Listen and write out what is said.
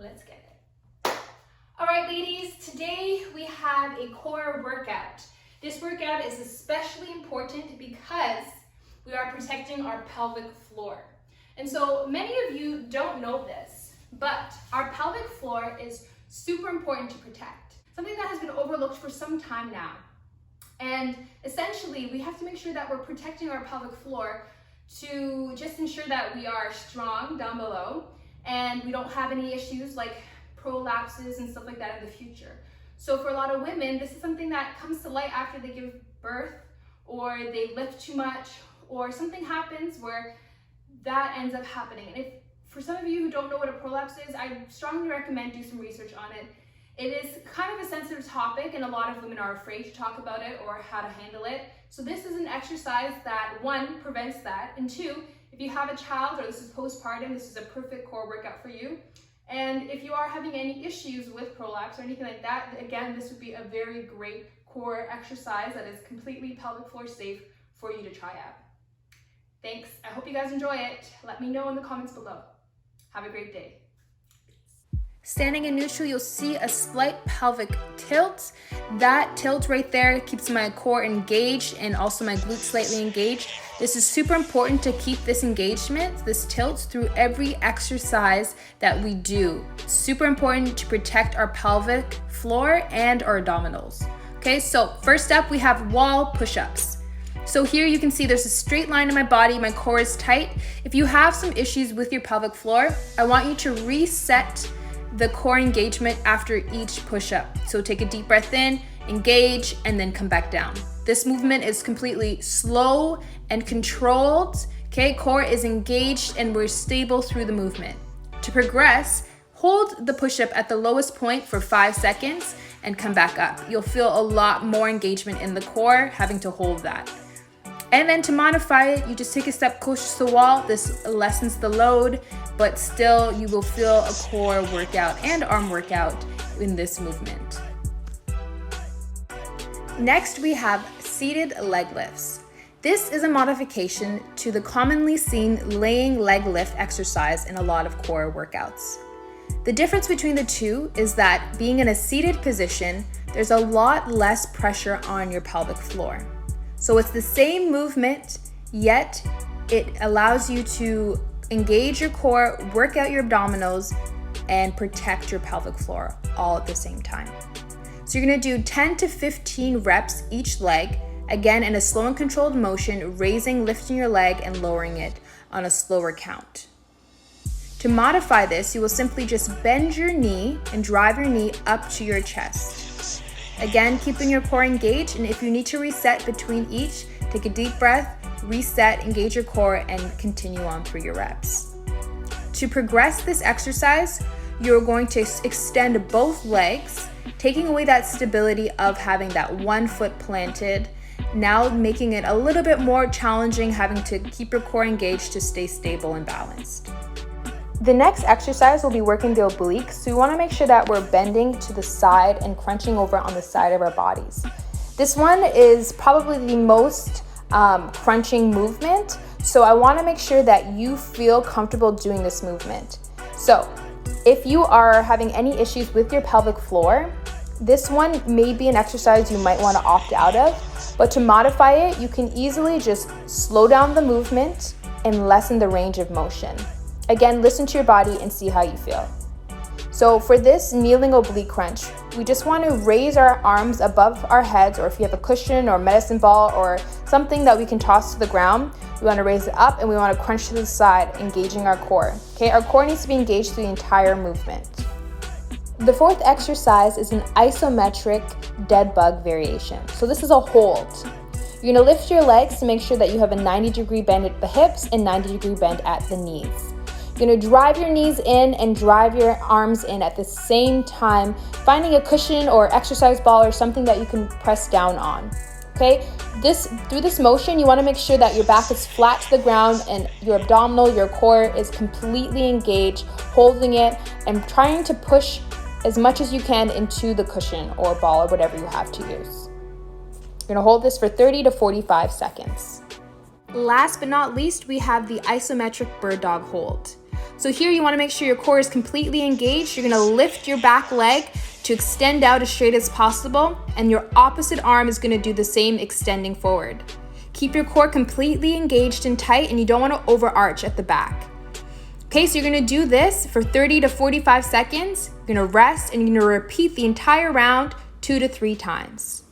let's get it. All right, ladies, today we have a core workout. This workout is especially important because we are protecting our pelvic floor. And so many of you don't know this, but our pelvic floor is super important to protect. Something that has been overlooked for some time now. And essentially, we have to make sure that we're protecting our pelvic floor to just ensure that we are strong down below and we don't have any issues like prolapses and stuff like that in the future. So for a lot of women, this is something that comes to light after they give birth, or they lift too much, or something happens where that ends up happening. And if for some of you who don't know what a prolapse is, I strongly recommend do some research on it. It is kind of a sensitive topic and a lot of women are afraid to talk about it or how to handle it. So this is an exercise that, one, prevents that, and two, if you have a child or this is postpartum, this is a perfect core workout for you. And if you are having any issues with prolapse or anything like that, again, this would be a very great core exercise that is completely pelvic floor safe for you to try out. Thanks. I hope you guys enjoy it. Let me know in the comments below. Have a great day. Standing in neutral, you'll see a slight pelvic tilt. That tilt right there keeps my core engaged and also my glutes slightly engaged. This is super important to keep this engagement, this tilt, through every exercise that we do. Super important to protect our pelvic floor and our abdominals. Okay, so first up, we have wall push-ups. So here you can see there's a straight line in my body, my core is tight. If you have some issues with your pelvic floor, I want you to reset the core engagement after each push-up. So take a deep breath in, engage, and then come back down. This movement is completely slow and controlled. Okay, core is engaged and we're stable through the movement. To progress, hold the push-up at the lowest point for 5 seconds and come back up. You'll feel a lot more engagement in the core having to hold that. And then to modify it, you just take a step closer to the wall. This lessens the load, but still you will feel a core workout and arm workout in this movement. Next, we have seated leg lifts. This is a modification to the commonly seen laying leg lift exercise in a lot of core workouts. The difference between the two is that being in a seated position, there's a lot less pressure on your pelvic floor. So it's the same movement, yet it allows you to engage your core, work out your abdominals, and protect your pelvic floor all at the same time. So you're gonna do 10 to 15 reps each leg, again in a slow and controlled motion, raising, lifting your leg, and lowering it on a slower count. To modify this, you will simply just bend your knee and drive your knee up to your chest. Again, keeping your core engaged, and if you need to reset between each, take a deep breath, reset, engage your core, and continue on through your reps. To progress this exercise, you're going to extend both legs, taking away that stability of having that one foot planted, now making it a little bit more challenging, having to keep your core engaged to stay stable and balanced. The next exercise will be working the obliques, so we want to make sure that we're bending to the side and crunching over on the side of our bodies. This one is probably the most crunching movement, so I want to make sure that you feel comfortable doing this movement. So if you are having any issues with your pelvic floor, this one may be an exercise you might want to opt out of, but to modify it, you can easily just slow down the movement and lessen the range of motion. Again, listen to your body and see how you feel. So for this kneeling oblique crunch, we just want to raise our arms above our heads, or if you have a cushion or medicine ball or something that we can toss to the ground, we want to raise it up and we want to crunch to the side, engaging our core. Okay, our core needs to be engaged through the entire movement. The fourth exercise is an isometric dead bug variation. So this is a hold. You're going to lift your legs to make sure that you have a 90-degree bend at the hips and 90-degree bend at the knees. You're going to drive your knees in and drive your arms in at the same time, finding a cushion or exercise ball or something that you can press down on. Okay, through this motion, you want to make sure that your back is flat to the ground and your abdominal, your core is completely engaged, holding it and trying to push as much as you can into the cushion or ball or whatever you have to use. You're going to hold this for 30 to 45 seconds. Last but not least, we have the isometric bird dog hold. So here you want to make sure your core is completely engaged. You're going to lift your back leg to extend out as straight as possible, and your opposite arm is going to do the same, extending forward. Keep your core completely engaged and tight, and you don't want to overarch at the back. Okay, so you're going to do this for 30 to 45 seconds. You're going to rest, and you're going to repeat the entire round 2 to 3 times.